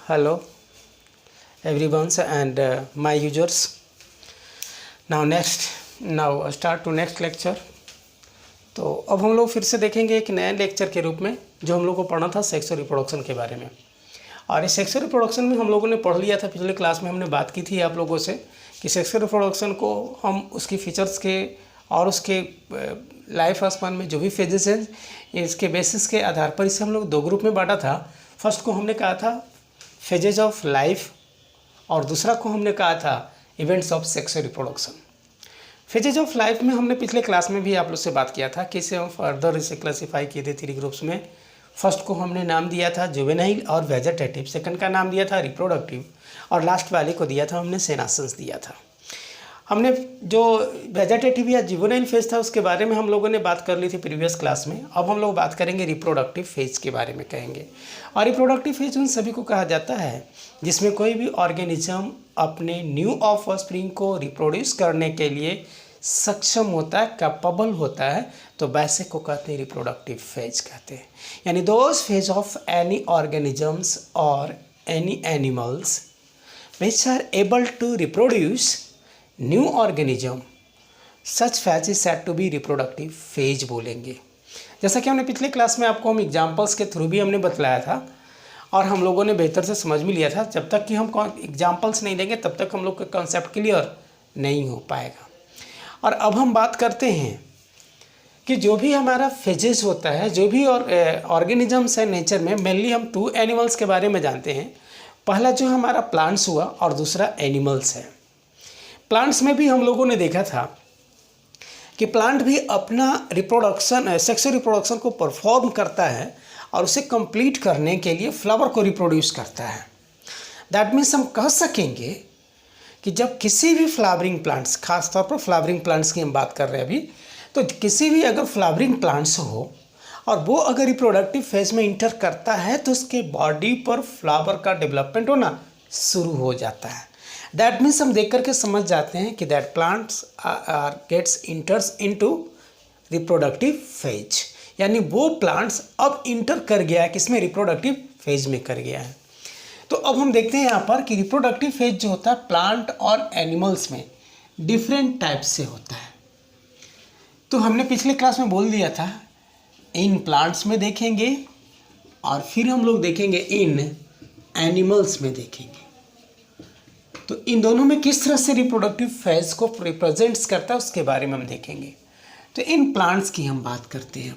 Hello everyone and my users. Now start to next lecture. तो अब हम लोग फिर से देखेंगे एक नए लेक्चर के रूप में जो हम लोग को पढ़ना था सेक्सुअल रिप्रोडक्शन के बारे में। और इस सेक्सुअल रिप्रोडक्शन में हम लोगों ने पढ़ लिया था, पिछले क्लास में हमने बात की थी आप लोगों से कि सेक्सुअल रिप्रोडक्शन को हम उसकी फीचर्स के और उसके लाइफ स्पान में जो भी फेजेस हैं इसके बेसिस के आधार पर इसे हम लोग दो ग्रुप में बांटा था। फर्स्ट को हमने कहा था फेजेज ऑफ लाइफ और दूसरा को हमने कहा था events of sexual reproduction. Phases of life में हमने पिछले क्लास में भी आप लोग से बात किया था कि इसे हम फर्दर इसे क्लासीफाई किए थे 3 ग्रुप्स में। फर्स्ट को हमने नाम दिया था जुवेनाइल और वेजेटेटिव, सेकंड का नाम दिया था रिप्रोडक्टिव और लास्ट वाले को दिया था हमने सेनासेंस दिया था। हमने जो वेजेटेटिव या जुवेनाइल फेज था उसके बारे में हम लोगों ने बात कर ली थी प्रीवियस क्लास में। अब हम लोग बात करेंगे रिप्रोडक्टिव फेज के बारे में कहेंगे। और रिप्रोडक्टिव फेज उन सभी को कहा जाता है जिसमें कोई भी ऑर्गेनिज्म अपने न्यू ऑफस्प्रिंग को रिप्रोड्यूस करने के लिए सक्षम होता है, कैपेबल होता है, तो वैसे को कहते हैं रिप्रोडक्टिव फेज कहते हैं। यानी those phase of any organisms और any animals which are able to reproduce new organism, such phase is said to be reproductive phase बोलेंगे। जैसा कि हमने पिछले क्लास में आपको हम एग्जाम्पल्स के थ्रू भी हमने बतलाया था और हम लोगों ने बेहतर से समझ भी लिया था। जब तक कि हम एग्जाम्पल्स नहीं देंगे तब तक हम लोग का कॉन्सेप्ट क्लियर नहीं हो पाएगा। और अब हम बात करते हैं कि जो भी हमारा फेजेस होता है, जो भी ऑर्गेनिजम्स है नेचर में, मेनली हम 2 एनिमल्स के बारे में जानते हैं। पहला जो हमारा प्लांट्स हुआ और दूसरा एनिमल्स है। प्लांट्स में भी हम लोगों ने देखा था कि प्लांट भी अपना रिप्रोडक्शन सेक्सुअल रिप्रोडक्शन को परफॉर्म करता है और उसे कंप्लीट करने के लिए फ्लावर को रिप्रोड्यूस करता है। दैट मीन्स हम कह सकेंगे कि जब किसी भी फ्लावरिंग प्लांट्स, खासतौर पर फ्लावरिंग प्लांट्स की हम बात कर रहे हैं अभी, तो किसी भी अगर फ्लावरिंग प्लांट्स हो और वो अगर रिप्रोडक्टिव फेज में इंटर करता है तो उसके बॉडी पर फ्लावर का डेवलपमेंट होना शुरू हो जाता है। दैट मीन्स हम देख करके समझ जाते हैं कि that plants are gets enters into reproductive phase, यानी वो प्लांट्स अब इंटर कर गया है किसमें, रिप्रोडक्टिव फेज में कर गया है। तो अब हम देखते हैं यहाँ पर कि रिप्रोडक्टिव फेज जो होता है प्लांट और एनिमल्स में डिफरेंट टाइप से होता है। तो हमने पिछले क्लास में बोल दिया था इन प्लांट्स में देखेंगे और फिर हम लोग देखेंगे इन एनिमल्स में देखेंगे। तो इन दोनों में किस तरह से रिप्रोडक्टिव फेज को रिप्रेजेंट्स करता है उसके बारे में हम देखेंगे। तो इन प्लांट्स की हम बात करते हैं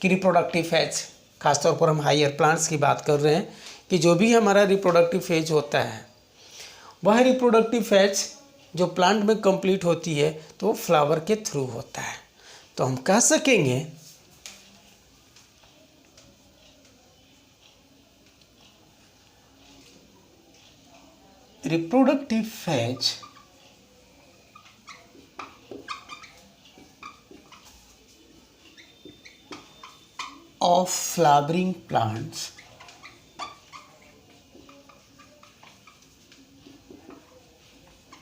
कि रिप्रोडक्टिव फेज, खासतौर पर हम हायर प्लांट्स की बात कर रहे हैं कि जो भी हमारा रिप्रोडक्टिव फेज होता है वह रिप्रोडक्टिव फेज जो प्लांट में कंप्लीट होती है तो वो फ्लावर के थ्रू होता है। तो हम कह सकेंगे reproductive phase of flowering plants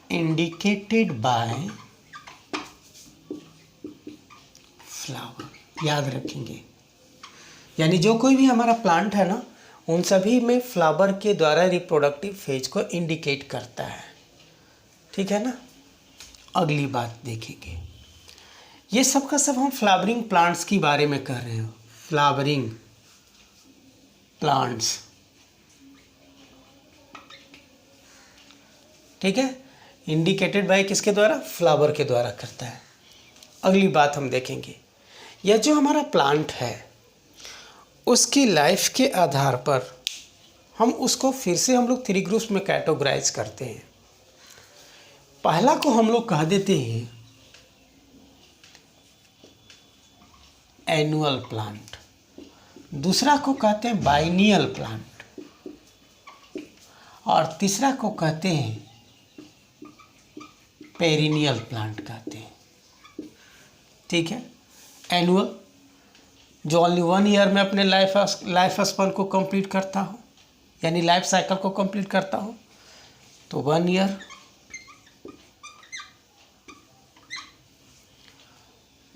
indicated by flower। याद रखेंगे, यानी जो कोई भी हमारा प्लांट है ना उन सभी में फ्लावर के द्वारा रिप्रोडक्टिव फेज को इंडिकेट करता है। ठीक है ना। अगली बात देखेंगे, ये सब का सब हम फ्लावरिंग प्लांट्स की बारे में कर रहे हैं। फ्लावरिंग प्लांट्स, ठीक है, इंडिकेटेड बाय किसके द्वारा, फ्लावर के द्वारा करता है। अगली बात हम देखेंगे, यह जो हमारा प्लांट है उसकी लाइफ के आधार पर हम उसको फिर से हम लोग 3 ग्रुप्स में कैटेगराइज करते हैं। पहला को हम लोग कह देते हैं एनुअल प्लांट, दूसरा को कहते हैं बाइनियल प्लांट और तीसरा को कहते हैं पेरिनियल प्लांट कहते हैं। ठीक है। एनुअल जो ओनली 1 ईयर में अपने लाइफ स्पैन को कंप्लीट करता हो, यानी लाइफ साइकिल को कंप्लीट करता हो, तो 1 ईयर।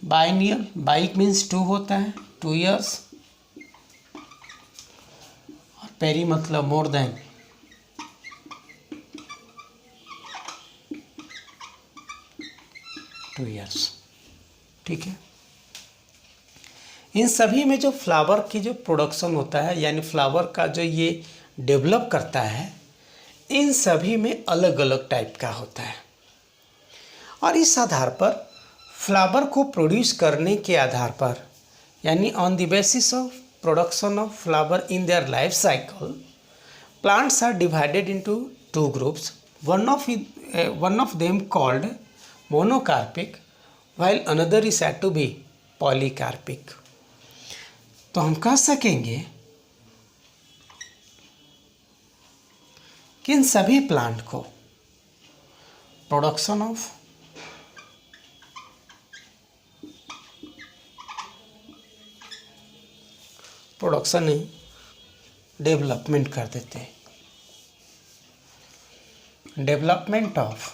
बाइनियल, बाइक मीन्स 2 होता है, 2 ईयर्स। और पेरी मतलब मोर देन 2 ईयर्स। ठीक है। इन सभी में जो फ्लावर की जो प्रोडक्शन होता है, यानी फ्लावर का जो ये डेवलप करता है, इन सभी में अलग अलग टाइप का होता है। और इस आधार पर फ्लावर को प्रोड्यूस करने के आधार पर, यानी on the basis of production of flower in their life cycle, plants are divided into two groups. One of them called monocarpic, while another is said to be polycarpic. तो हम कह सकेंगे कि इन सभी प्लांट को प्रोडक्शन ऑफ प्रोडक्शन नहीं, development कर देते हैं। Development of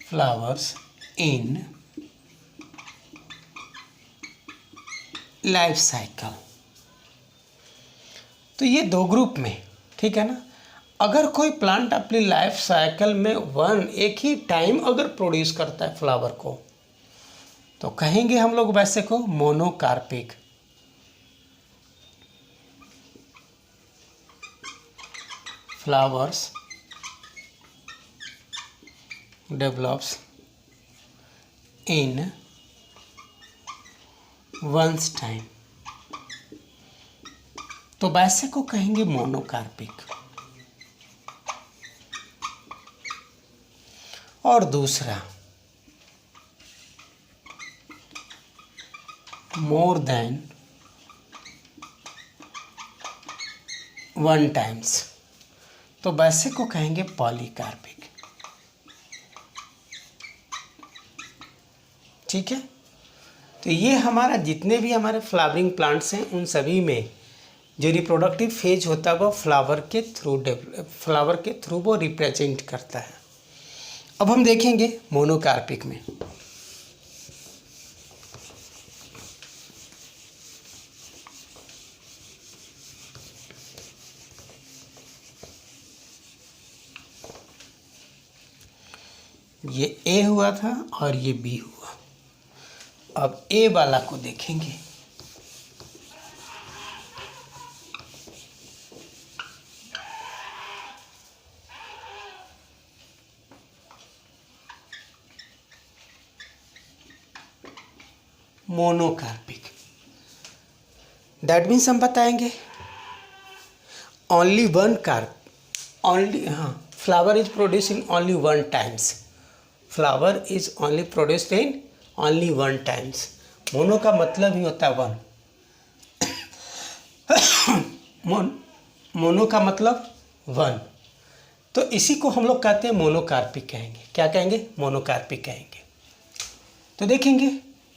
flowers in life cycle. तो ये दो ग्रुप में, ठीक है ना, अगर कोई प्लांट अपनी लाइफ साइकिल में एक ही टाइम अगर प्रोड्यूस करता है फ्लावर को, तो कहेंगे हम लोग वैसे को monocarpic. Flowers develops in once time, तो वैसे को कहेंगे मोनोकार्पिक। और दूसरा मोर देन वन टाइम्स, तो वैसे को कहेंगे पॉलीकार्पिक। ठीक है। तो ये हमारा जितने भी हमारे फ्लावरिंग प्लांट्स हैं, उन सभी में जो रिप्रोडक्टिव फेज होता है वो फ्लावर के थ्रू वो रिप्रेजेंट करता है। अब हम देखेंगे मोनोकार्पिक में। ये ए हुआ था और ये बी हुआ। अब ए वाला को देखेंगे। मोनोकार्पिक, दैट मीन्स हम बताएंगे ओनली वन कार्प, ओनली, हाँ, flower is produce in only one times. Flower is only produced in only one times. Mono का मतलब ही होता है वन। मोनो का मतलब वन, तो इसी को हम लोग कहते हैं मोनोकार्पिक कहेंगे। क्या कहेंगे? मोनोकार्पिक कहेंगे। तो देखेंगे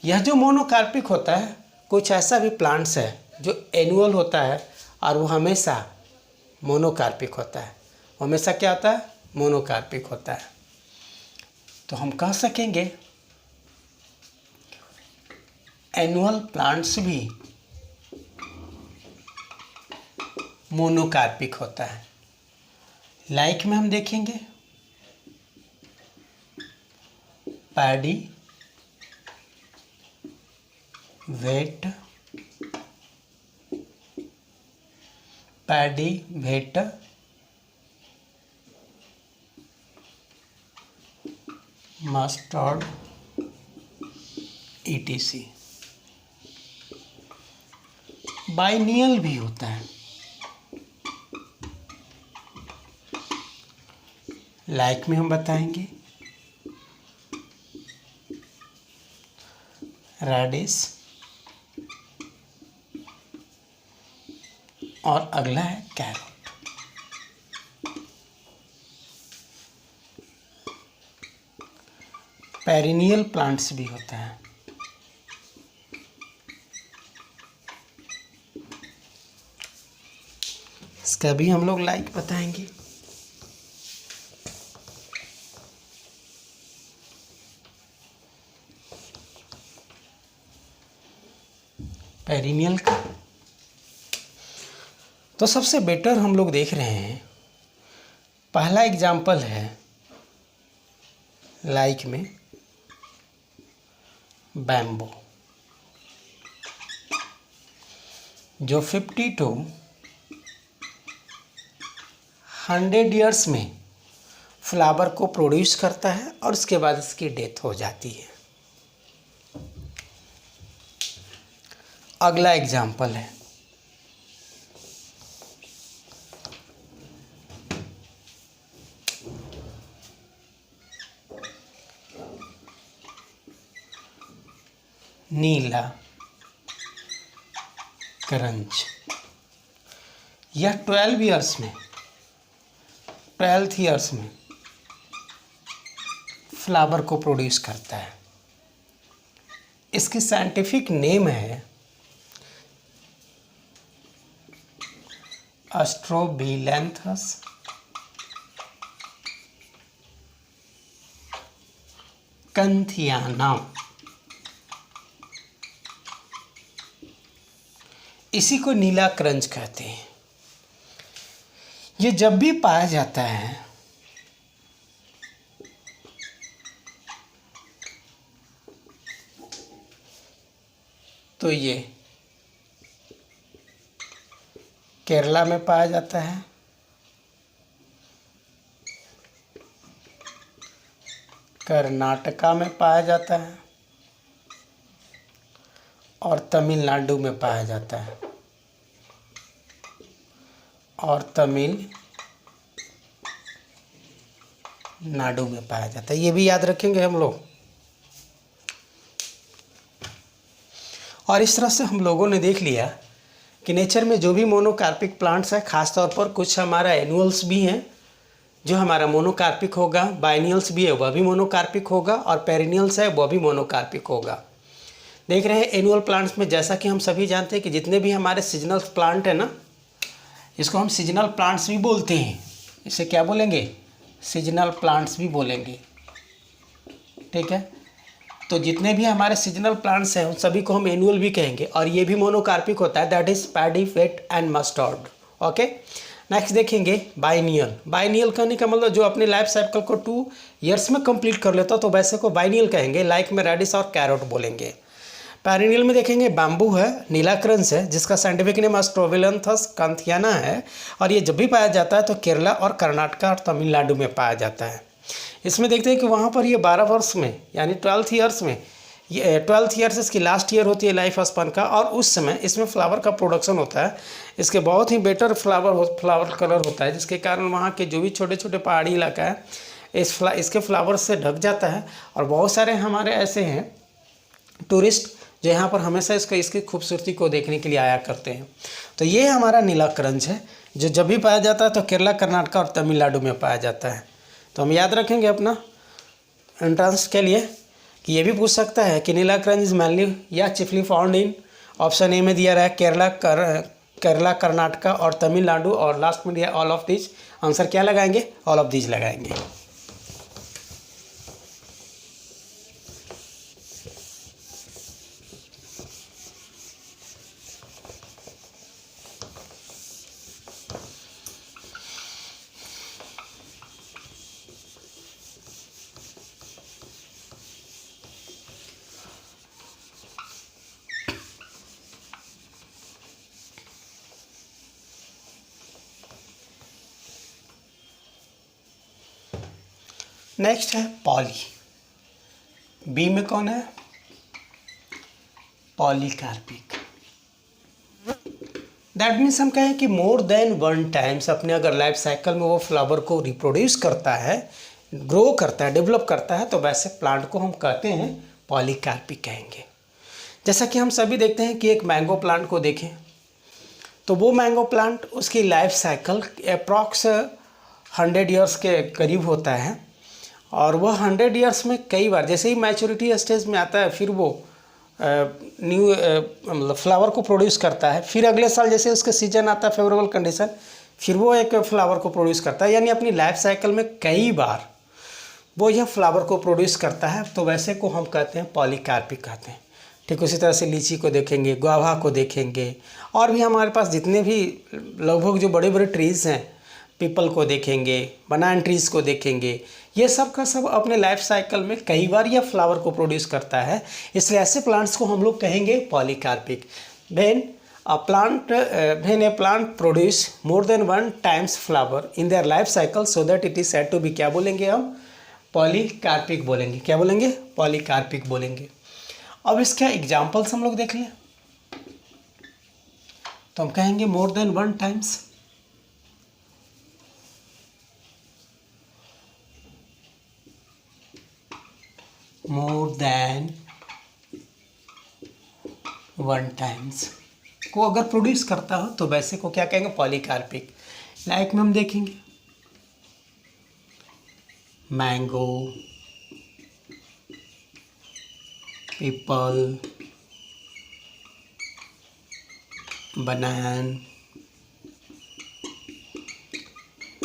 यह जो मोनोकार्पिक होता है, कुछ ऐसा भी प्लांट्स है जो एनुअल होता है और वो हमेशा मोनोकार्पिक होता है। हमेशा क्या होता है? मोनोकार्पिक होता है। तो हम कह सकेंगे एनुअल प्लांट्स भी मोनोकार्पिक होता है। लाइक में हम देखेंगे paddy, wheat, paddy, wheat, mustard, ETC। Biennial भी होता है। लाइक में हम बताएंगे रेडिस, और अगला है कैरोट। पेरिनियल प्लांट्स भी होता है। इसका भी हम लोग लाइक बताएंगे। पेरिनियल का तो सबसे बेटर हम लोग देख रहे हैं, पहला एग्जाम्पल है लाइक में बैम्बू, जो 50 to 100 ईयर्स में फ्लावर को प्रोड्यूस करता है और उसके बाद इसकी डेथ हो जाती है। अगला एग्जाम्पल है नीला करंज। यह 12 ईयर्स में फ्लावर को प्रोड्यूस करता है। इसकी साइंटिफिक नेम है एस्ट्रोबिलैंथस कंथियाना। इसी को नीला करंज कहते हैं। ये जब भी पाया जाता है तो ये केरला में पाया जाता है, कर्नाटका में पाया जाता है और तमिलनाडु में पाया जाता है और तमिलनाडु में पाया जाता है। ये भी याद रखेंगे हम लोग। और इस तरह से हम लोगों ने देख लिया कि नेचर में जो भी मोनोकार्पिक प्लांट्स है, ख़ासतौर पर कुछ हमारा एनुअल्स भी हैं जो हमारा मोनोकार्पिक होगा, बाइनियल्स भी है वह भी मोनोकार्पिक होगा और पेरिनियल्स है वह भी मोनोकार्पिक होगा। देख रहे हैं एनुअल प्लांट्स में, जैसा कि हम सभी जानते हैं कि जितने भी हमारे सीजनल प्लांट है ना, इसको हम सीजनल प्लांट्स भी बोलते हैं। इसे क्या बोलेंगे? सीजनल प्लांट्स भी बोलेंगे। ठीक है, तो जितने भी हमारे सीजनल प्लांट्स हैं उन सभी को हम एनुअल भी कहेंगे और ये भी मोनोकार्पिक होता है, that is paddy, wheat and mustard. Okay, next देखेंगे बाइनियल। बाइनियल कहने का मतलब जो अपने लाइफ साइकिल को 2 ईयर्स में कंप्लीट कर लेता तो वैसे को बाइनियल कहेंगे, लाइक में रेडिस और कैरोट बोलेंगे। पेरिनियल में देखेंगे बैम्बू है, नीला करंज है जिसका साइंटिफिक नेम एस्ट्रोबिलैंथस कंथियाना है और ये जब भी पाया जाता है तो केरला और कर्नाटका और तमिलनाडु में पाया जाता है। इसमें देखते हैं कि वहाँ पर ये 12 वर्ष में यानी 12th ईयर्स में, ये 12th ईयर्स इसकी लास्ट ईयर होती है लाइफ स्पान का और उस समय इसमें फ्लावर का प्रोडक्शन होता है। इसके बहुत ही बेटर फ्लावर कलर होता है जिसके कारण वहाँ के जो भी छोटे छोटे पहाड़ी इलाका है इसके फ्लावर से ढक जाता है और बहुत सारे हमारे ऐसे हैं टूरिस्ट जो यहाँ पर हमेशा इसकी खूबसूरती को देखने के लिए आया करते हैं। तो ये हमारा नीला करंज है जो जब भी पाया जाता है तो केरला, कर्नाटका और तमिलनाडु में पाया जाता है। तो हम याद रखेंगे अपना एंट्रेंस के लिए कि ये भी पूछ सकता है कि नीला करंज इज मेनली या चिफली फाउंड इन, ऑप्शन ए में दिया रहा है केरला, कर्नाटका और तमिलनाडु और लास्ट में दिया ऑल ऑफ दीज। आंसर क्या लगाएंगे? ऑल ऑफ दीज लगाएंगे। नेक्स्ट है पॉली। बी में कौन है? पॉलीकार्पिक। दैट मीन्स हम कहें कि मोर देन 1 टाइम्स अपने अगर लाइफ साइकिल में वो फ्लावर को रिप्रोड्यूस करता है, ग्रो करता है, डेवलप करता है तो वैसे प्लांट को हम कहते हैं पॉलीकार्पिक कहेंगे। जैसा कि हम सभी देखते हैं कि एक मैंगो प्लांट को देखें तो वो मैंगो प्लांट उसकी लाइफ साइकिल अप्रॉक्स 100 ईयर्स के करीब होता है और वह 100 ईयर्स में कई बार जैसे ही मैच्योरिटी स्टेज में आता है फिर वो न्यू मतलब फ्लावर को प्रोड्यूस करता है। फिर अगले साल जैसे उसका सीजन आता है फेवरेबल कंडीशन, फिर वो एक फ्लावर को प्रोड्यूस करता है, यानी अपनी लाइफ साइकिल में कई बार वो यह फ्लावर को प्रोड्यूस करता है। तो वैसे को हम कहते हैं पॉलीकार्पिक कहते हैं। ठीक उसी तरह से लीची को देखेंगे, गुआवा को देखेंगे, और भी हमारे पास जितने भी लगभग जो बड़े बड़े ट्रीज़ हैं, पीपल को देखेंगे, बनाना ट्रीज़ को देखेंगे। ये सब का सब अपने लाइफ साइकिल में कई बार यह फ्लावर को प्रोड्यूस करता है, इसलिए ऐसे प्लांट्स को हम लोग कहेंगे polycarpic. When a plant produce more than one times flower in their life cycle so that it is said to be, क्या बोलेंगे हम, पॉलीकार्पिक बोलेंगे। क्या बोलेंगे, पॉलीकार्पिक बोलेंगे। अब इसका एग्जाम्पल्स हम लोग देख लें तो हम कहेंगे more than one times, more than one times को अगर प्रोड्यूस करता हो तो वैसे को क्या कहेंगे, पॉलीकार्पिक। लाइक में हम देखेंगे मैंगो, पीपल, बनान,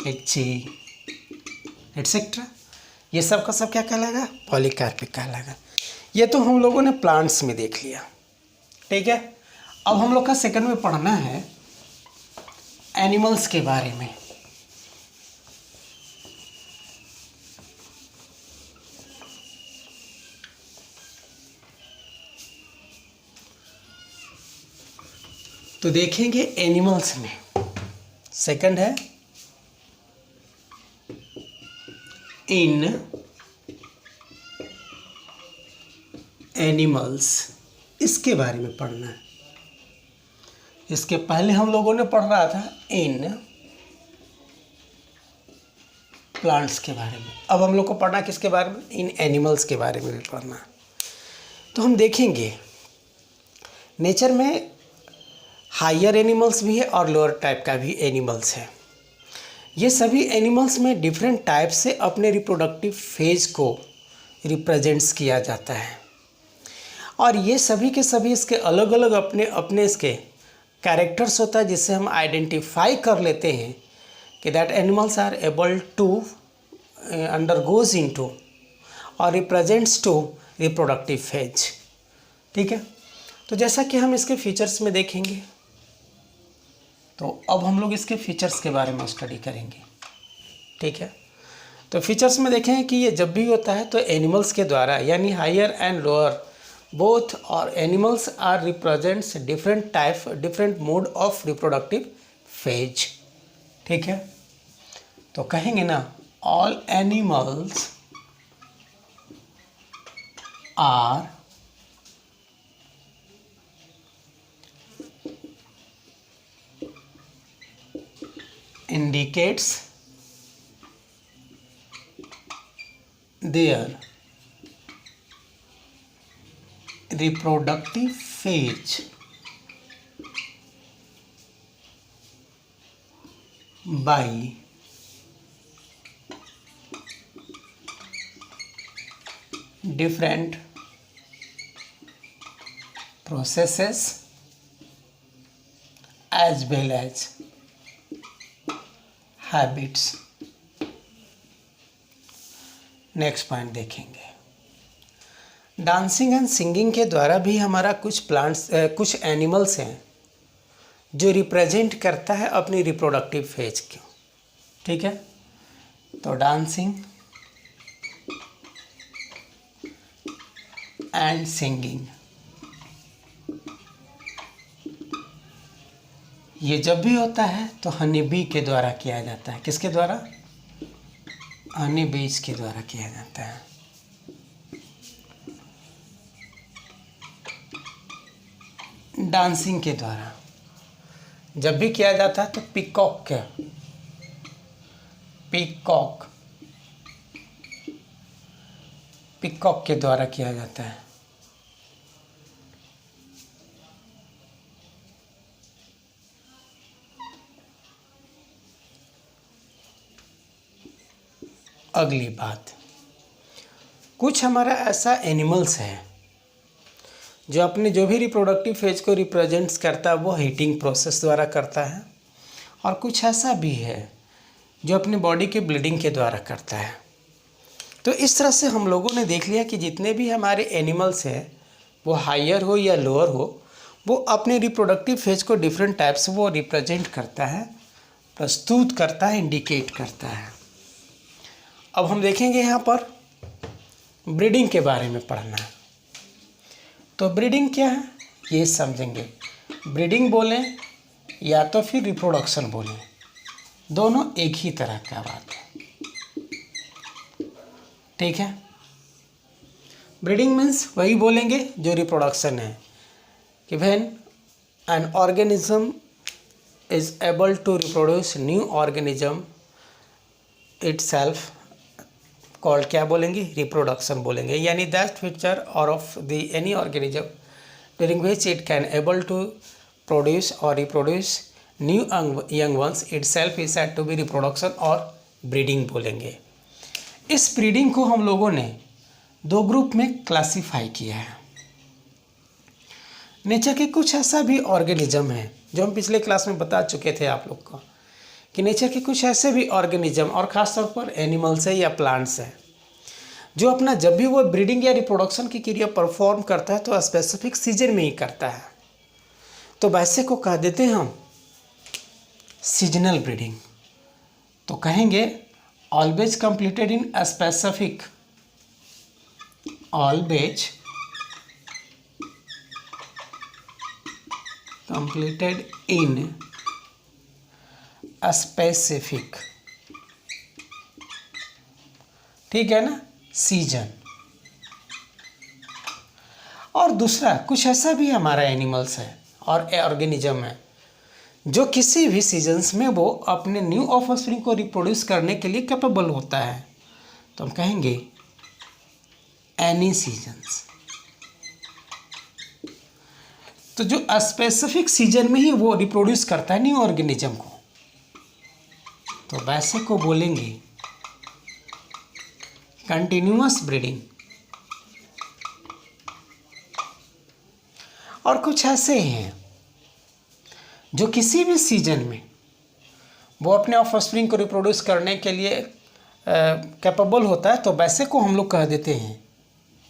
लीची एटसेट्रा, ये सब का सब क्या कहलाएगा, पॉलीकार्पिक कहलाएगा। ये तो हम लोगों ने प्लांट्स में देख लिया, ठीक है। अब हम लोग का सेकंड में पढ़ना है एनिमल्स के बारे में। तो देखेंगे एनिमल्स में, सेकंड है इन एनिमल्स, इसके बारे में पढ़ना है। इसके पहले हम लोगों ने पढ़ रहा था इन प्लांट्स के बारे में, अब हम लोग को पढ़ना किसके बारे में, इन एनिमल्स के बारे में भी पढ़ना है। तो हम देखेंगे नेचर में हायर एनिमल्स भी है और लोअर टाइप का भी एनिमल्स है। ये सभी एनिमल्स में डिफरेंट टाइप से अपने रिप्रोडक्टिव फेज को रिप्रेजेंट्स किया जाता है, और ये सभी के सभी इसके अलग अलग अपने अपने इसके कैरेक्टर्स होता है, जिससे हम आइडेंटिफाई कर लेते हैं कि that animals are able to undergoes into और रिप्रेजेंट्स टू रिप्रोडक्टिव फेज, ठीक है। तो जैसा कि हम इसके फीचर्स में देखेंगे, तो अब हम लोग इसके फीचर्स के बारे में स्टडी करेंगे, ठीक है। तो फीचर्स में देखें कि ये जब भी होता है तो एनिमल्स के द्वारा, यानी हायर एंड लोअर बोथ और animals are represents different mode of reproductive phase, ठीक है। तो कहेंगे ना all animals are indicates their reproductive phase by different processes as well as habits. Next point देखेंगे डांसिंग एंड सिंगिंग के द्वारा भी हमारा कुछ एनिमल्स हैं जो रिप्रेजेंट करता है अपनी रिप्रोडक्टिव फेज को, ठीक है। तो डांसिंग एंड सिंगिंग ये जब भी होता है तो हनी बी के द्वारा किया जाता है। किसके द्वारा, हनी बीज के द्वारा किया जाता है। डांसिंग के द्वारा जब भी किया जाता है तो पिकॉक के द्वारा किया जाता है। अगली बात, कुछ हमारा ऐसा एनिमल्स है जो अपने जो भी रिप्रोडक्टिव फेज को रिप्रेजेंट्स करता है वो हीटिंग प्रोसेस द्वारा करता है, और कुछ ऐसा भी है जो अपने बॉडी के ब्लीडिंग के द्वारा करता है। तो इस तरह से हम लोगों ने देख लिया कि जितने भी हमारे एनिमल्स हैं वो हायर हो या लोअर हो, वो अपने रिप्रोडक्टिव फेज को डिफरेंट टाइप से वो रिप्रेजेंट करता है, प्रस्तुत करता है, इंडिकेट करता है। अब हम देखेंगे यहाँ पर ब्रीडिंग के बारे में पढ़ना है। तो ब्रीडिंग क्या है ये समझेंगे। ब्रीडिंग बोलें या तो फिर रिप्रोडक्शन बोलें, दोनों एक ही तरह का बात है, ठीक है। ब्रीडिंग मीन्स वही बोलेंगे जो रिप्रोडक्शन है, कि when an organism is able to reproduce new organism itself called क्या बोलेंगे, रिप्रोडक्शन बोलेंगे। यानी दैट फीचर और of the any organism during which it can able to produce और reproduce new young ones itself is said to be reproduction और breeding बोलेंगे। इस breeding को हम लोगों ने दो ग्रुप में क्लासिफाई किया है। नेचर के कुछ ऐसा भी ऑर्गेनिज्म है जो हम पिछले क्लास में बता चुके थे आप लोग को, कि नेचर के कुछ ऐसे भी ऑर्गेनिज्म और ख़ास तौर पर एनिमल्स है या प्लांट्स है, जो अपना जब भी वो ब्रीडिंग या रिप्रोडक्शन की क्रिया परफॉर्म करता है तो स्पेसिफिक सीजन में ही करता है। तो वैसे को कह देते हैं हम सीजनल ब्रीडिंग। तो कहेंगे always completed in specific, always completed in specific, ठीक है ना, सीजन। और दूसरा कुछ ऐसा भी हमारा एनिमल्स है और ऑर्गेनिज्म है जो किसी भी सीजन्स में वो अपने न्यू ऑफस्प्रिंग को रिप्रोड्यूस करने के लिए कैपेबल होता है। तो हम कहेंगे एनी सीजन्स। तो जो स्पेसिफिक सीजन में ही वो रिप्रोड्यूस करता है न्यू ऑर्गेनिज्म को, तो वैसे को बोलेंगे कंटिन्यूअस ब्रीडिंग। और कुछ ऐसे हैं जो किसी भी सीजन में वो अपने ऑफस्प्रिंग को रिप्रोड्यूस करने के लिए कैपेबल होता है, तो वैसे को हम लोग कह देते हैं,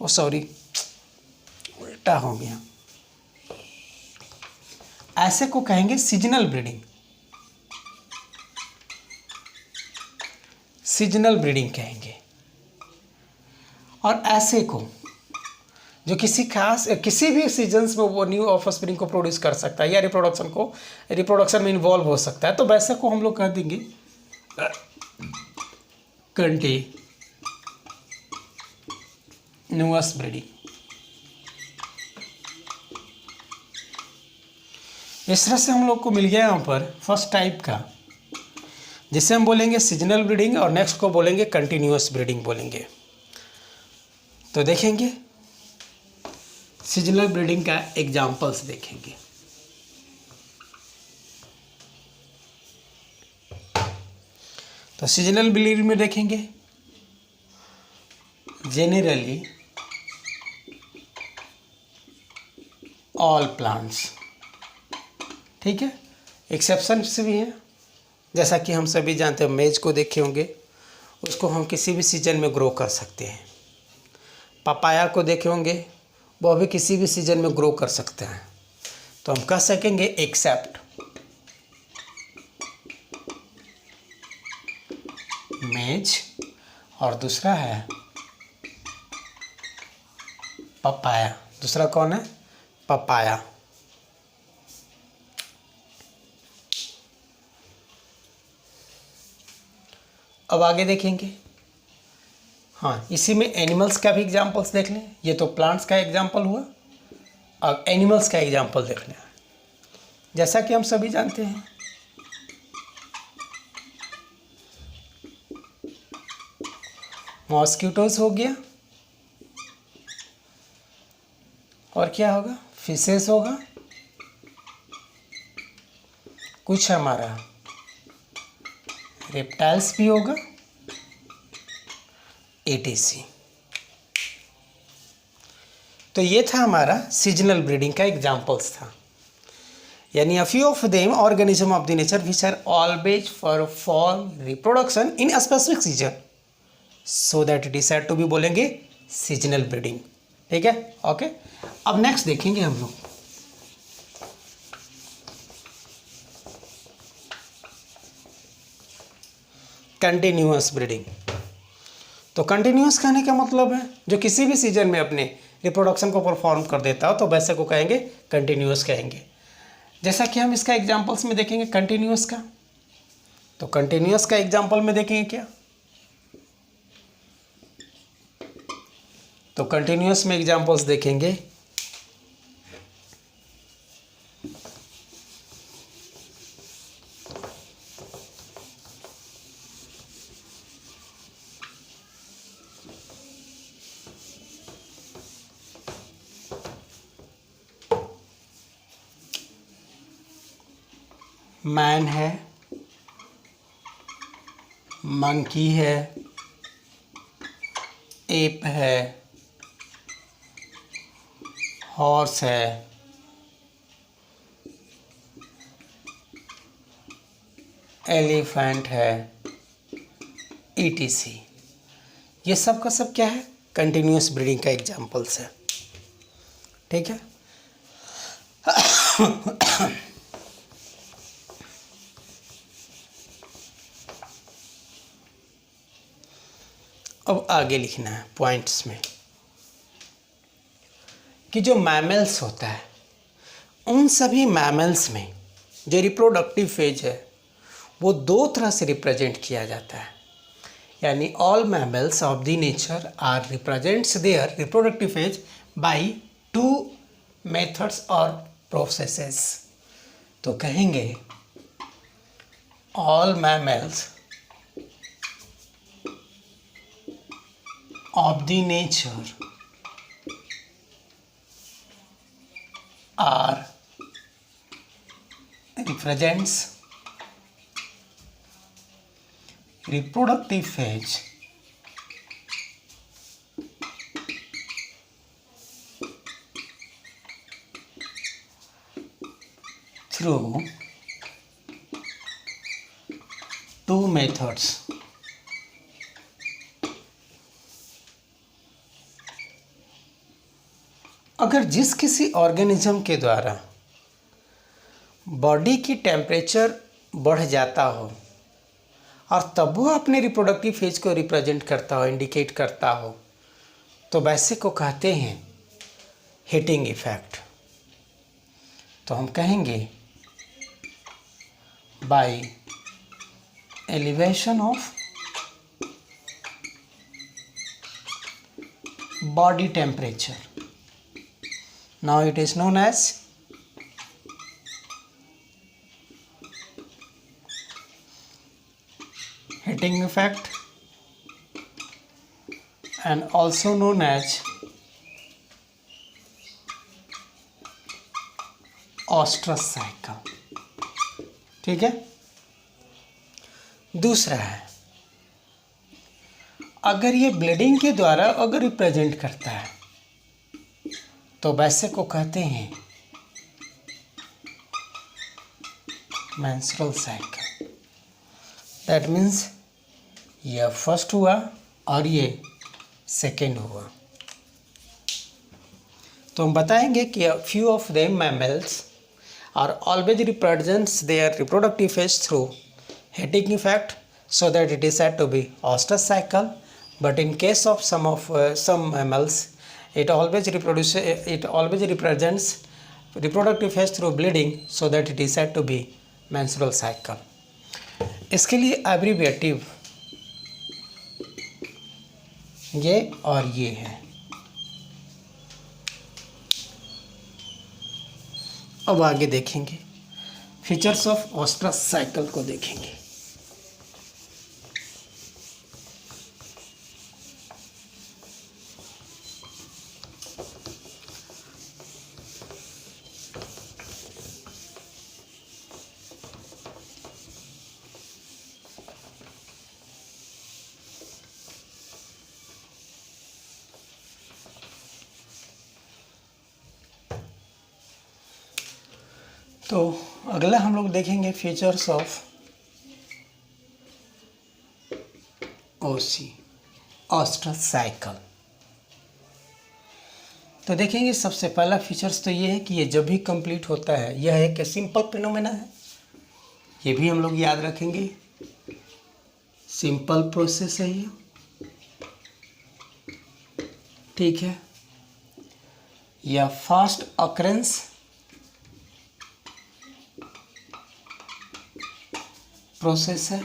ओ सॉरी उल्टा हो गया, ऐसे को कहेंगे सीजनल ब्रीडिंग। सीजनल ब्रीडिंग कहेंगे। और ऐसे को जो किसी भी सीजन्स में वो न्यू ऑफस्प्रिंग को प्रोड्यूस कर सकता है या रिप्रोडक्शन में इन्वॉल्व हो सकता है, तो वैसे को हम लोग कह देंगे कंटिन्यूअस ब्रीडिंग। इस तरह से हम लोग को मिल गया यहाँ पर फर्स्ट टाइप का, जिसे हम बोलेंगे सीजनल ब्रीडिंग, और नेक्स्ट को बोलेंगे कंटिन्यूअस ब्रीडिंग बोलेंगे। तो देखेंगे सीजनल ब्रीडिंग का एग्जाम्पल्स देखेंगे। तो सीजनल ब्रीडिंग में देखेंगे जेनरली ऑल प्लांट्स, ठीक है, एक्सेप्शंस भी हैं। जैसा कि हम सभी जानते हैं, मेज को देखे होंगे, उसको हम किसी भी सीजन में ग्रो कर सकते हैं। पपाया को देखे होंगे, वो भी किसी भी सीजन में ग्रो कर सकते हैं। तो हम कह सकेंगे एक्सेप्ट मेज, और दूसरा है पपाया। दूसरा कौन है? पपाया। अब आगे देखेंगे, हाँ, इसी में एनिमल्स का भी एग्जांपल्स देख लें। ये तो प्लांट्स का एग्जांपल हुआ, अब एनिमल्स का एग्जांपल देख लें। जैसा कि हम सभी जानते हैं, मॉस्किटोज हो गया, और क्या होगा? फिशेस होगा, कुछ हमारा रेप्टाइल्स भी होगा, etc। तो ये था हमारा सीजनल ब्रीडिंग का एग्जांपल्स था। यानी a few of them organism of the nature which are always perform reproduction in a specific season, so that it is said to be, बोलेंगे सीजनल ब्रीडिंग। ठीक है, ओके। अब नेक्स्ट देखेंगे हम लोग कंटिन्यूअस ब्रीडिंग। तो कंटिन्यूअस कहने का मतलब है जो किसी भी सीजन में अपने रिप्रोडक्शन को परफॉर्म कर देता हो, तो वैसे को कहेंगे कंटिन्यूअस कहेंगे। जैसा कि हम इसका एग्जांपल्स में देखेंगे कंटिन्यूअस का, तो कंटिन्यूअस का एग्जांपल में देखेंगे क्या, तो कंटिन्यूअस में एग्जांपल्स देखेंगे मैन है, मंकी है, एप है, हॉर्स है, एलिफेंट है, ईटीसी। ये सब का सब क्या है, कंटिन्यूअस ब्रीडिंग का एग्जांपल्स है, ठीक है। अब आगे लिखना है पॉइंट्स में कि जो मैमल्स होता है उन सभी मैमल्स में जो रिप्रोडक्टिव फेज है वो दो तरह से रिप्रेजेंट किया जाता है, यानी all mammals of the nature are represents their reproductive phase by two methods और प्रोसेसेस। तो कहेंगे all mammals of the nature are represents reproductive phase through two methods, अगर जिस किसी ऑर्गेनिज्म के द्वारा बॉडी की टेम्परेचर बढ़ जाता हो और तब वो अपने रिप्रोडक्टिव फेज को रिप्रेजेंट करता हो, इंडिकेट करता हो, तो वैसे को कहते हैं हीटिंग इफेक्ट। तो हम कहेंगे by elevation of body temperature, now it is known as heating effect and also known as Oestrus cycle, ठीक है। दूसरा है अगर ये ब्लीडिंग के द्वारा अगर रिप्रेजेंट करता है तो वैसे को कहते हैं मेंस्ट्रुअल साइकिल। दैट मीन्स यह फर्स्ट हुआ और ये सेकेंड हुआ। तो हम बताएंगे कि few of them mammals are always represents their reproductive phase through heating effect, so that it is said to be Oestrus cycle. But in case of some mammals, it always represents reproductive phase through bleeding, so that it is said to be menstrual cycle. इसके लिए एब्रीविएटिव ये और ये है। अब आगे देखेंगे features of oestrus cycle को देखेंगे। तो अगला हम लोग देखेंगे features of OC oestrus cycle. तो देखेंगे सबसे पहला फीचर्स तो ये है कि ये जब भी कंप्लीट होता है यह एक सिंपल फिनोमेना है, ये भी हम लोग याद रखेंगे, सिंपल प्रोसेस है ये, ठीक है। या फास्ट अकरेंस प्रोसेस है।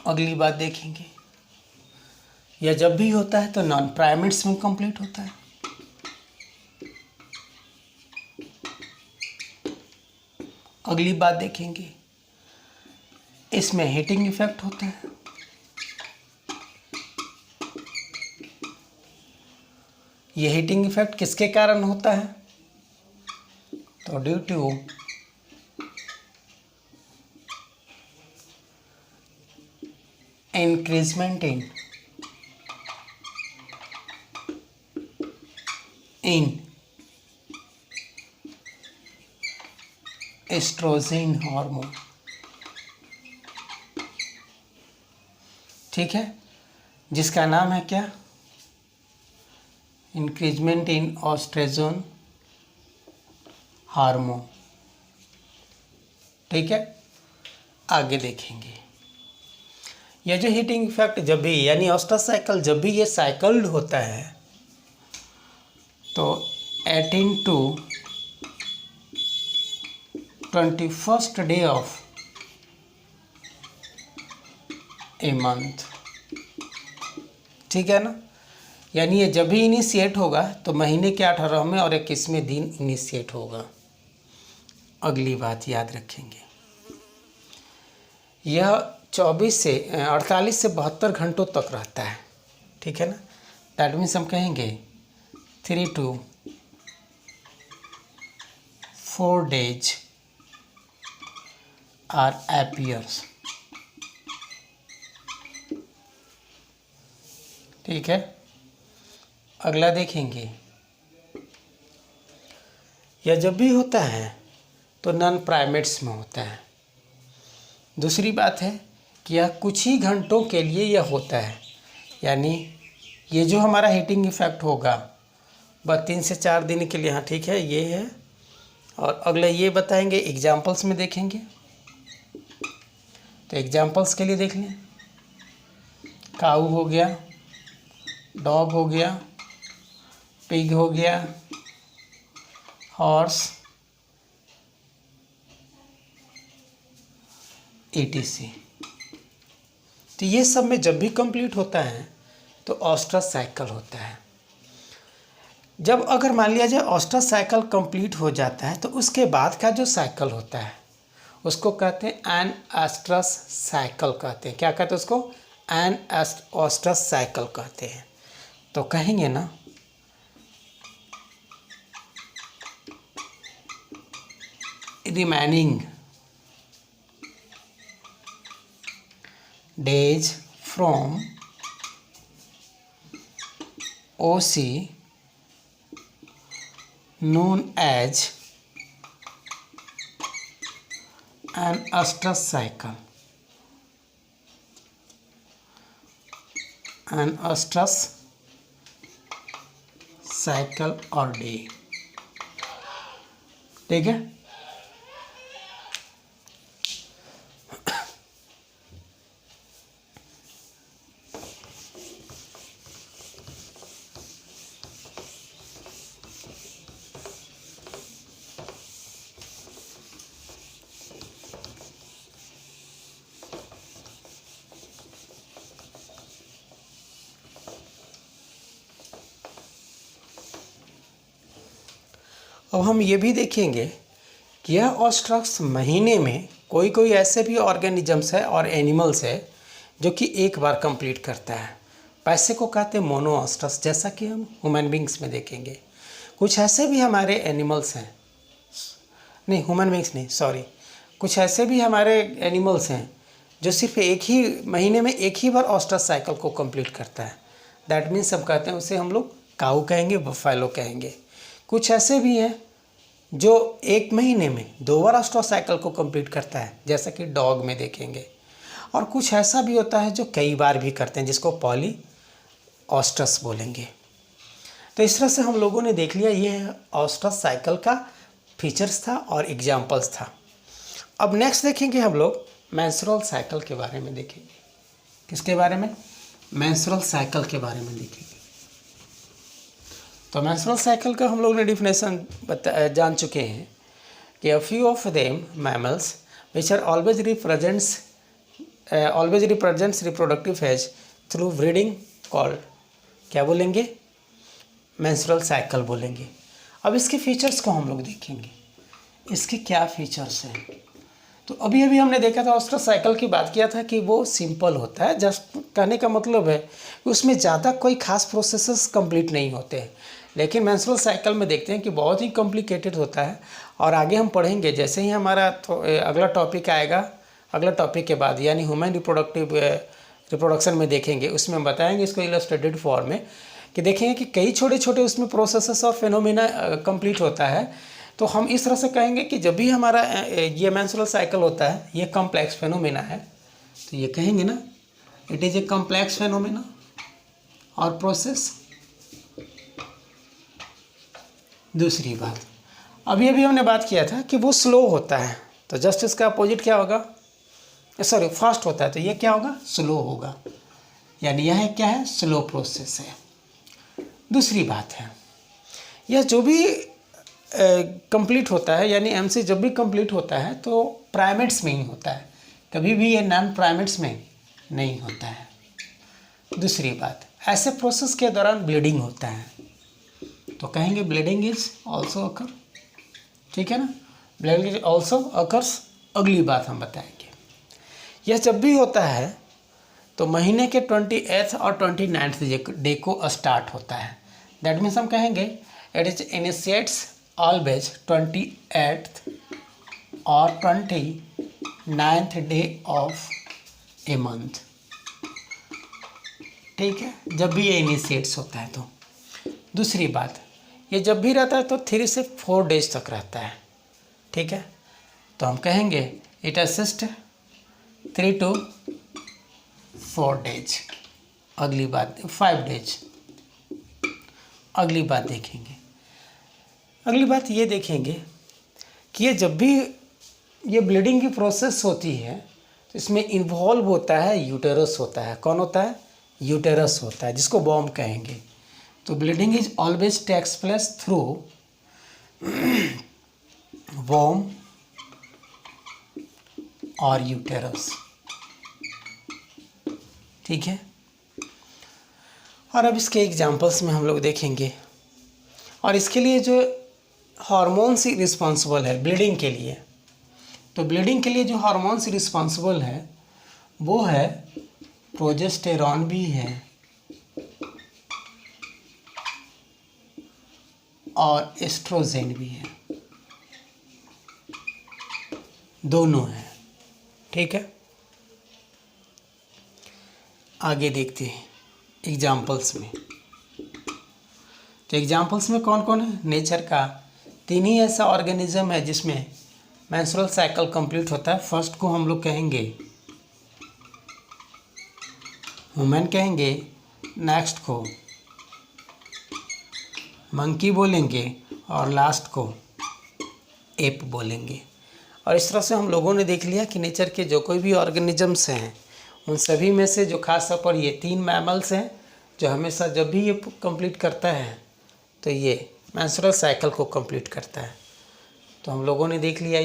अगली बात देखेंगे, यह जब भी होता है तो नॉन प्राइमेट्स में कंप्लीट होता है। अगली बात देखेंगे, इसमें हीटिंग इफेक्ट होता है। यह हीटिंग इफेक्ट किसके कारण होता है? तो due to increasement in estrogen hormone, ठीक है, जिसका नाम है क्या? इंक्रीजमेंट इन एस्ट्रोजन हार्मोन, ठीक है। आगे देखेंगे, यह जो हीटिंग इफेक्ट जब भी यानी ऑस्ट्रस साइकिल जब भी ये साइकिल्ड होता है तो 18 to 21st day of a month, ठीक है ना। यानी ये जब भी इनिशिएट होगा तो महीने के 18वें और 21वें दिन इनिशिएट होगा। अगली बात याद रखेंगे, यह 48 से 72 घंटों तक रहता है, ठीक है ना। दैट मीन्स हम कहेंगे 3 to 4 days आर appears, ठीक है। अगला देखेंगे, यह जब भी होता है तो नॉन प्राइमेट्स में होता है। दूसरी बात है कि यह कुछ ही घंटों के लिए यह होता है, यानी ये जो हमारा हीटिंग इफेक्ट होगा बस 3 से 4 दिन के लिए, हाँ ठीक है, ये है। और अगला ये बताएंगे, एग्जाम्पल्स में देखेंगे। तो एग्जाम्पल्स के लिए देख लें, काऊ हो गया, डॉग हो गया, पिग हो गया, हॉर्स, etc। तो ये सब में जब भी कंप्लीट होता है तो ऑस्ट्रस साइकिल होता है। जब अगर मान लिया जाए ऑस्ट्रस साइकिल कंप्लीट हो जाता है तो उसके बाद का जो साइकिल होता है उसको कहते हैं एन ऑस्ट्रस साइकिल कहते हैं। क्या कहते हैं उसको? एन ऑस्ट्रस साइकिल कहते हैं। तो कहेंगे ना, remaining days from OC known as an Ostrus cycle, an Ostrus cycle or day, ठीक है। अब हम ये भी देखेंगे कि यह ऑस्ट्रक्स महीने में कोई कोई ऐसे भी ऑर्गेनिजम्स है और एनिमल्स है जो कि एक बार कंप्लीट करता है। पैसे को कहते हैं मोनो ऑस्ट्रस, जैसा कि हम ह्यूमन बींग्स में देखेंगे। कुछ ऐसे भी हमारे एनिमल्स हैं, नहीं ह्यूमन बींग्स नहीं, सॉरी, कुछ ऐसे भी हमारे एनिमल्स हैं जो सिर्फ एक ही महीने में एक ही बार ऑस्ट्रस साइकिल को कंप्लीट करता है। दैट मीन्स हम कहते हैं उसे हम लोग काऊ कहेंगे, बफेलो कहेंगे। कुछ ऐसे भी हैं जो एक महीने में 2 बार ऑस्ट्रस साइकिल को कंप्लीट करता है, जैसा कि डॉग में देखेंगे। और कुछ ऐसा भी होता है जो कई बार भी करते हैं, जिसको पॉलीऑस्टस बोलेंगे। तो इस तरह से हम लोगों ने देख लिया, ये ऑस्टस साइकिल का फीचर्स था और एग्जाम्पल्स था। अब नेक्स्ट देखेंगे हम लोग मेंस्ट्रुअल साइकिल के बारे में देखेंगे। किसके बारे में? मेंस्ट्रुअल साइकिल के बारे में देखेंगे। तो मेंस्ट्रुअल साइकिल का हम लोग ने डिफिनेशन जान चुके हैं कि a few of them mammals which are always represents reproductive phase through breeding called, क्या बोलेंगे? मेंस्ट्रुअल साइकिल बोलेंगे। अब इसके फीचर्स को हम लोग देखेंगे, इसके क्या फीचर्स हैं। तो अभी अभी हमने देखा था ऑस्ट्रस साइकिल की बात किया था कि वो सिंपल होता है, जस्ट कहने का मतलब है कि उसमें ज़्यादा कोई खास प्रोसेसेस कंप्लीट नहीं होते हैं। लेकिन मेंस्ट्रुअल साइकिल में देखते हैं कि बहुत ही कॉम्प्लिकेटेड होता है, और आगे हम पढ़ेंगे जैसे ही हमारा अगला टॉपिक आएगा, अगला टॉपिक के बाद यानी ह्यूमन रिप्रोडक्शन में देखेंगे, उसमें बताएंगे इसको इलस्ट्रेटेड फॉर्म में, कि देखेंगे कि कई छोटे छोटे उसमें प्रोसेसेस और फिनोमेना कंप्लीट होता है। तो हम इस तरह से कहेंगे कि जब भी हमारा ये मेंस्ट्रुअल साइकिल होता है, ये कॉम्प्लेक्स फिनोमेना है, तो ये कहेंगे ना, it is a complex phenomena और प्रोसेस। दूसरी बात, अभी अभी हमने बात किया था कि वो स्लो होता है, तो जस्ट इसका अपोजिट क्या होगा? सॉरी, फास्ट होता है, तो ये क्या होगा? स्लो होगा, यानी यह क्या है? स्लो प्रोसेस है। दूसरी बात है, यह जो भी कंप्लीट होता है, यानी एमसी जब भी कंप्लीट होता है तो प्राइमेट्स में ही होता है, कभी भी ये नॉन प्राइमेट्स में नहीं होता है। दूसरी बात, ऐसे प्रोसेस के दौरान ब्लीडिंग होता है, तो कहेंगे ब्लीडिंग इज ऑल्सो अकर, ठीक है ना, ब्लीडिंग इज ऑल्सो अकर्स। अगली बात हम बताएंगे, यह जब भी होता है तो महीने के 28th और 29th डे को स्टार्ट होता है। दैट मीन्स हम कहेंगे it is initiates always 28th और 29th day of a month, ठीक है, जब भी ये इनिशिएट्स होता है तो। दूसरी बात, ये जब भी रहता है तो 3 से 4 डेज तक रहता है, ठीक है, तो हम कहेंगे इट असिस्ट 3 to 4 डेज। अगली बात 5 डेज। अगली बात देखेंगे, अगली बात ये देखेंगे कि ये जब भी ये ब्लीडिंग की प्रोसेस होती है तो इसमें इन्वॉल्व होता है यूटेरस होता है। कौन होता है? यूटेरस होता है, जिसको वॉर्म कहेंगे। तो bleeding is always takes place through वॉर्म और यूटेरस, ठीक है। और अब इसके एग्जांपल्स में हम लोग देखेंगे, और इसके लिए जो हार्मोन्स रिस्पॉन्सिबल है ब्लीडिंग के लिए, तो ब्लीडिंग के लिए जो हार्मोन्स रिस्पॉन्सिबल है वो है प्रोजेस्टेरॉन भी है और एस्ट्रोजेन भी है, दोनों हैं, ठीक है। आगे देखते हैं एग्जाम्पल्स में। तो एग्जाम्पल्स में कौन कौन है? नेचर का 3 ही ऐसा ऑर्गेनिज्म है जिसमें मेंस्ट्रुअल साइकिल कंप्लीट होता है। फर्स्ट को हम लोग कहेंगे ह्यूमन कहेंगे, नेक्स्ट को मंकी बोलेंगे और लास्ट को एप बोलेंगे। और इस तरह से हम लोगों ने देख लिया कि नेचर के जो कोई भी ऑर्गेनिजम्स हैं उन सभी में से जो खास तौर पर ये 3 मैमल्स हैं जो हमेशा जब भी ये कंप्लीट करता है तो ये मेंस्ट्रुअल साइकिल को कंप्लीट करता है। तो हम लोगों ने देख लिया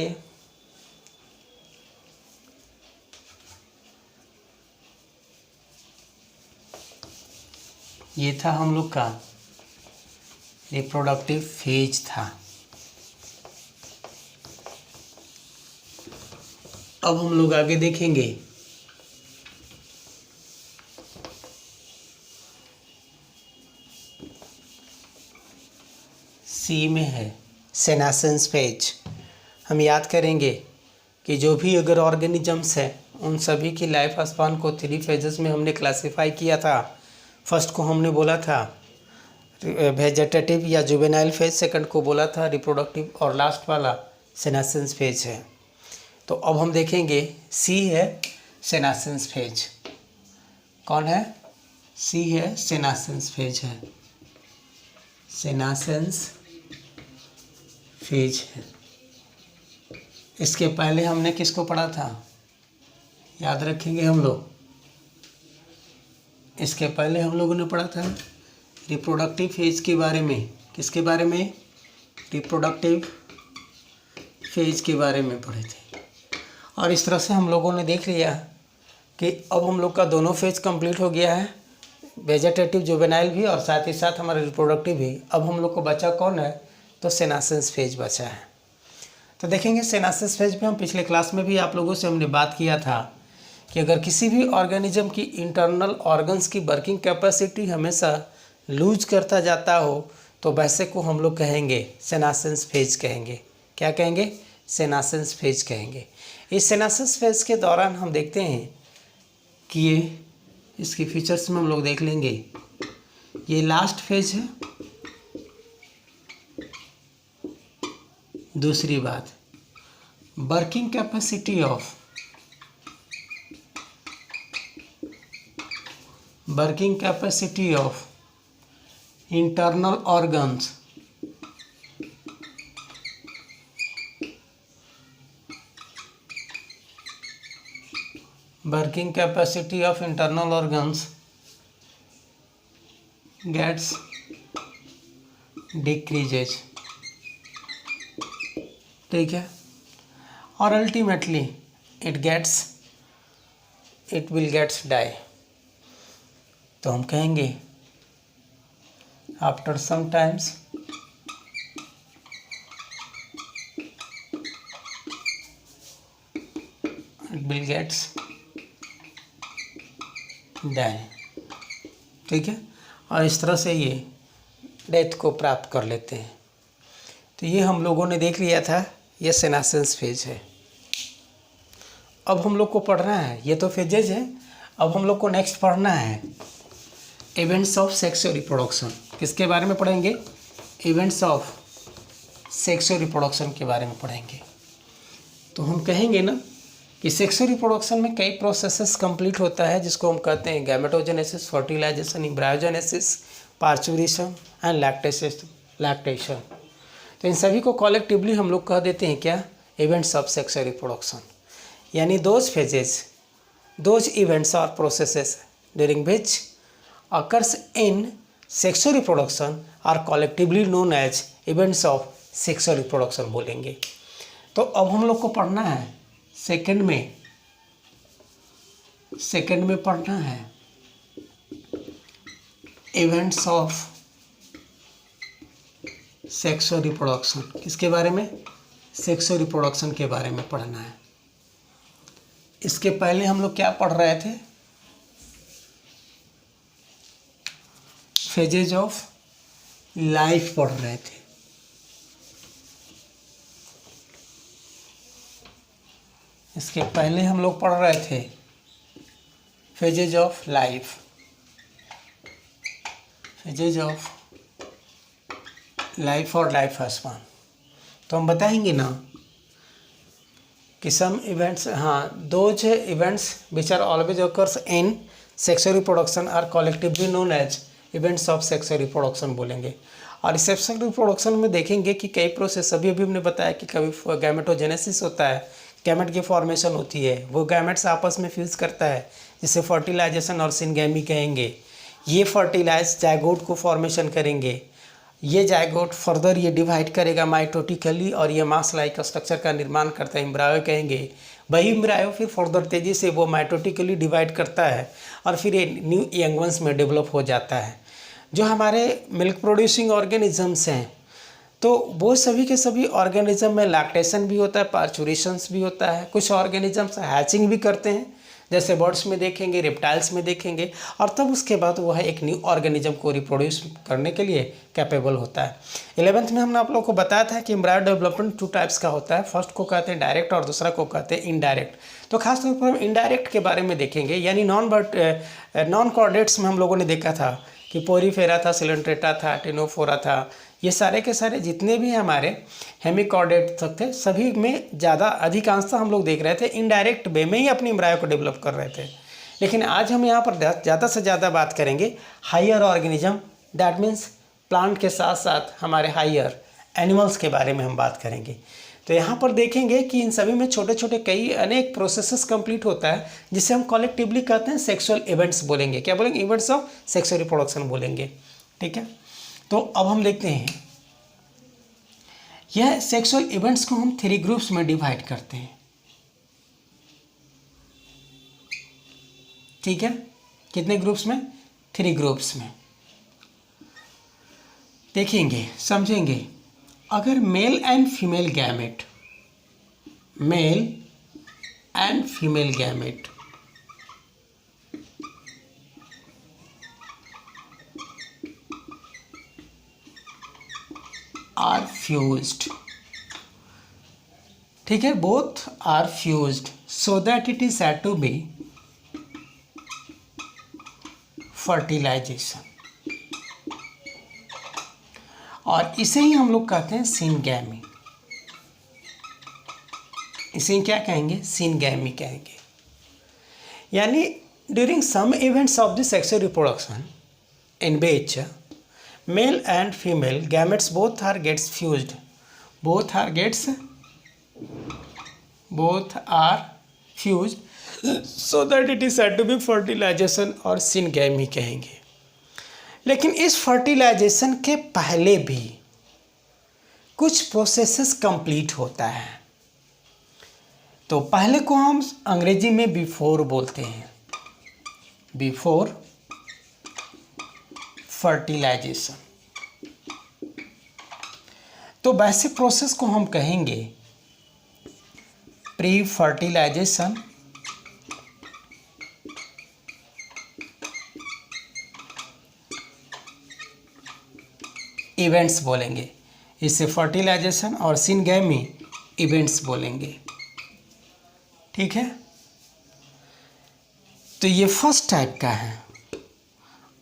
ये था हम लोग का रिप्रोडक्टिव फेज था। अब हम लोग आगे देखेंगे सी में है सेनेसेंस फेज। हम याद करेंगे कि जो भी अगर ऑर्गेनिजम्स हैं उन सभी की लाइफ स्पान को 3 फेजेस में हमने क्लासिफाई किया था। फर्स्ट को हमने बोला था वेजेटेटिव या जुवेनाइल फेज, सेकंड को बोला था रिप्रोडक्टिव और लास्ट वाला सेनेसेंस फेज है। तो अब हम देखेंगे सी है सेनासेंस फेज। कौन है? सी है, सेनासेंस फेज है, सेनासेंस फेज है। इसके पहले हमने किसको पढ़ा था, याद रखेंगे हम लोग? इसके पहले हम लोगों ने पढ़ा था रिप्रोडक्टिव फेज के बारे में। किसके बारे में? रिप्रोडक्टिव फेज के बारे में पढ़े थे। और इस तरह से हम लोगों ने देख लिया कि अब हम लोग का दोनों फेज कंप्लीट हो गया है, वेजेटेटिव जुवेनाइल भी और साथ ही साथ हमारा रिप्रोडक्टिव भी। अब हम लोग को बचा कौन है? तो सेनासेंस फेज बचा है। तो देखेंगे सेनासेंस फेज में हम पिछले क्लास में भी आप लोगों से हमने बात किया था कि अगर किसी भी ऑर्गेनिज्म की इंटरनल ऑर्गन्स की वर्किंग कैपेसिटी हमेशा लूज करता जाता हो तो वैसे को हम लोग कहेंगे सेनासेंस फेज कहेंगे। क्या कहेंगे? सेनासेंस फेज कहेंगे। इस सेनासेंस फेज के दौरान हम देखते हैं कि ये इसकी फीचर्स में हम लोग देख लेंगे। ये लास्ट फेज है। दूसरी बात, working capacity of internal organs gets decreases। ठीक है। और ultimately it will gets die. तो हम कहेंगे after some times it will gets die. ठीक है। और इस तरह से ये डेथ को प्राप्त कर लेते हैं। तो ये हम लोगों ने देख लिया था, ये सेनासेंस फेज है। अब हम लोग को पढ़ना है, ये तो फेजेज है, अब हम लोग को नेक्स्ट पढ़ना है इवेंट्स ऑफ सेक्सुअल रिप्रोडक्शन। किसके बारे में पढ़ेंगे? इवेंट्स ऑफ सेक्सुअल रिप्रोडक्शन के बारे में पढ़ेंगे। तो हम कहेंगे ना कि सेक्सुअल रिप्रोडक्शन में कई प्रोसेसेस कंप्लीट होता है जिसको हम कहते हैं gametogenesis, fertilisation, embryogenesis, parturition and lactation. तो इन सभी को कॉलेक्टिवली हम लोग कह देते हैं क्या? Events of sexual reproduction. यानी दोज फेजेस, दोज इवेंट्स और processes during which occurs in sexual reproduction are collectively known as events of sexual reproduction बोलेंगे। तो अब हम लोग को पढ़ना है सेकंड में पढ़ना है इवेंट्स ऑफ सेक्सुअल रिप्रोडक्शन। किसके बारे में? सेक्सुअल रिप्रोडक्शन के बारे में पढ़ना है। इसके पहले हम लोग क्या पढ़ रहे थे? फेजेज ऑफ लाइफ पढ़ रहे थे। इसके पहले हम लोग पढ़ रहे थे phases of life, phases of life और लाइफ स्पान। तो हम बताएंगे ना कि some events, those events which are always occurs in sexual reproduction are collectively known as events of sexual reproduction बोलेंगे। और इस सेक्सुअल रिप्रोडक्शन में देखेंगे कि कई प्रोसेस, अभी हमने बताया कि कभी गैमेटोजेनेसिस होता है, गैमेट की फॉर्मेशन होती है, वो गैमेट्स आपस में फ्यूज़ करता है जिसे फर्टिलाइजेशन और सिनगैमी कहेंगे। ये फर्टिलाइज जायगोट को फॉर्मेशन करेंगे। ये जायगोट फर्दर ये डिवाइड करेगा माइटोटिकली और ये मास लाइक स्ट्रक्चर का निर्माण करता है, एम्ब्रायो कहेंगे। वही एम्ब्रायो फिर फर्दर तेज़ी से वो माइटोटिकली डिवाइड करता है और फिर ये न्यू यंग वंस में डेवलप हो जाता है। जो हमारे मिल्क प्रोड्यूसिंग ऑर्गेनिजम्स हैं तो वो सभी के सभी ऑर्गेनिज्म में लैक्टेशन भी होता है, पार्चुरेशंस भी होता है। कुछ ऑर्गेनिजम्स हैचिंग भी करते हैं, जैसे बर्ड्स में देखेंगे, रेप्टाइल्स में देखेंगे, और तब उसके बाद वह एक न्यू ऑर्गेनिज्म को रिप्रोड्यूस करने के लिए कैपेबल होता है। 11th में हमने आप लोगों को बताया था कि एम्ब्रायो डेवलपमेंट 2 टाइप्स का होता है। फर्स्ट को कहते हैं डायरेक्ट और दूसरा को कहते हैं इनडायरेक्ट। तो खासतौर पर हम इनडायरेक्ट के बारे में देखेंगे, यानी नॉन कॉर्डेट्स में हम लोगों ने देखा था कि पोरीफेरा था, सिलेंट्रेटा था, टेनोफोरा था, ये सारे के सारे जितने भी हमारे हेमिकॉर्डेट थे सभी में ज़्यादा अधिकांशतः हम लोग देख रहे थे इनडायरेक्ट वे में ही अपनी एम्ब्रायो को डेवलप कर रहे थे। लेकिन आज हम यहाँ पर ज़्यादा से ज़्यादा बात करेंगे higher organism, that means plant के साथ साथ हमारे हायर एनिमल्स के बारे में हम बात करेंगे। तो यहाँ पर देखेंगे कि इन सभी में छोटे छोटे कई अनेक प्रोसेसेस कंप्लीट होता है जिसे हम कलेक्टिवली कहते हैं सेक्सुअल इवेंट्स बोलेंगे। क्या बोलेंगे? इवेंट्स ऑफ सेक्सुअल रिप्रोडक्शन बोलेंगे। ठीक है, तो अब हम देखते हैं यह सेक्सुअल इवेंट्स को हम 3 ग्रुप्स में डिवाइड करते हैं। ठीक है, कितने ग्रुप्स में? 3 ग्रुप्स में। देखेंगे, समझेंगे। अगर male and female gamete are fused, ठीक है, both are fused so that it is said to be fertilization, और इसे ही हम लोग कहते हैं सिनगैमी। इसे क्या कहेंगे? सिनगैमी कहेंगे। यानी during some events of the sexual reproduction in which male and female gametes both are gets fused so that it is said to be fertilization और सिनगैमी कहेंगे। लेकिन इस फर्टिलाइजेशन के पहले भी कुछ प्रोसेसेस कंप्लीट होता है। तो पहले को हम अंग्रेजी में बिफोर बोलते हैं, बिफोर फर्टिलाइजेशन। तो वैसे प्रोसेस को हम कहेंगे प्री फर्टिलाइजेशन, इवेंट्स बोलेंगे। इसे फर्टिलाइजेशन और सिनगैमी इवेंट्स बोलेंगे। ठीक है, तो ये फर्स्ट टाइप का है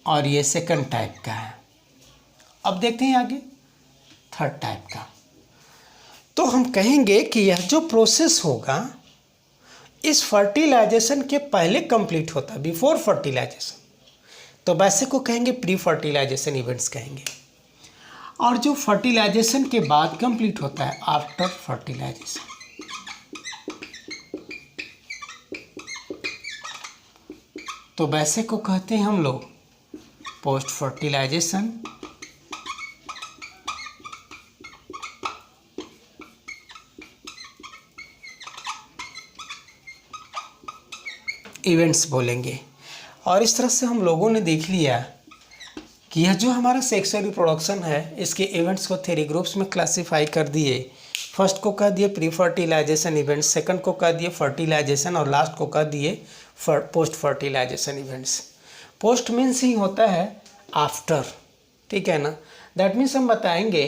और ये सेकंड टाइप का है। अब देखते हैं आगे थर्ड टाइप का। तो हम कहेंगे कि यह जो प्रोसेस होगा इस फर्टिलाइजेशन के पहले कंप्लीट होता है, बिफोर फर्टिलाइजेशन। तो वैसे को कहेंगे प्री फर्टिलाइजेशन इवेंट्स कहेंगे। और जो फर्टिलाइजेशन के बाद कंप्लीट होता है आफ्टर फर्टिलाइजेशन, तो वैसे को कहते हैं हम लोग पोस्ट फर्टिलाइजेशन इवेंट्स बोलेंगे। और इस तरह से हम लोगों ने देख लिया कि यह जो हमारा सेक्सुअल रिप्रोडक्शन है इसके इवेंट्स को 3 ग्रुप्स में क्लासिफाई कर दिए। फर्स्ट को कह दिए प्री फर्टिलाइजेशन इवेंट्स, सेकंड को कह दिए फर्टिलाइजेशन और लास्ट को कह दिए post fertilization events. Post means ही होता है आफ्टर, ठीक है ना। दैट मीन्स हम बताएंगे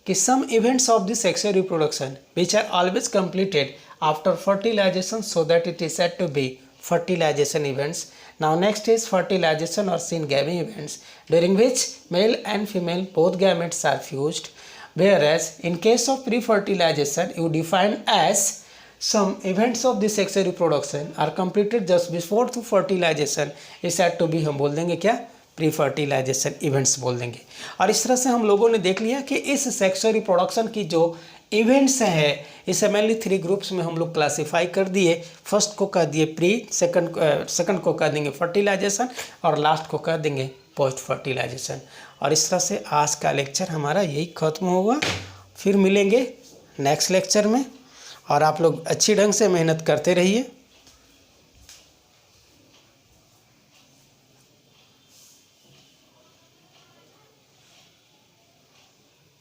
कि some events of the sexual reproduction which are always completed after fertilization so that it is said to be fertilization events. Now next is fertilization or syngamy events during which male and female both gametes are fused, whereas in case of pre-fertilization you define as some events of the sexual reproduction are completed just before to fertilization is said to be, हम बोल देंगे क्या, pre fertilisation events बोल देंगे। और इस तरह से हम लोगों ने देख लिया कि इस सेक्सुअल रिप्रोडक्शन की जो इवेंट्स हैं इसे मेनली 3 ग्रुप्स में हम लोग क्लासिफाई कर दिए। फर्स्ट को कह दिए प्री, सेकंड को कह देंगे फर्टिलाइजेशन और लास्ट को कह देंगे पोस्ट फर्टिलाइजेशन। और इस तरह से आज का लेक्चर हमारा यही ख़त्म होगा। फिर मिलेंगे नेक्स्ट लेक्चर में और आप लोग अच्छी ढंग से मेहनत करते रहिए।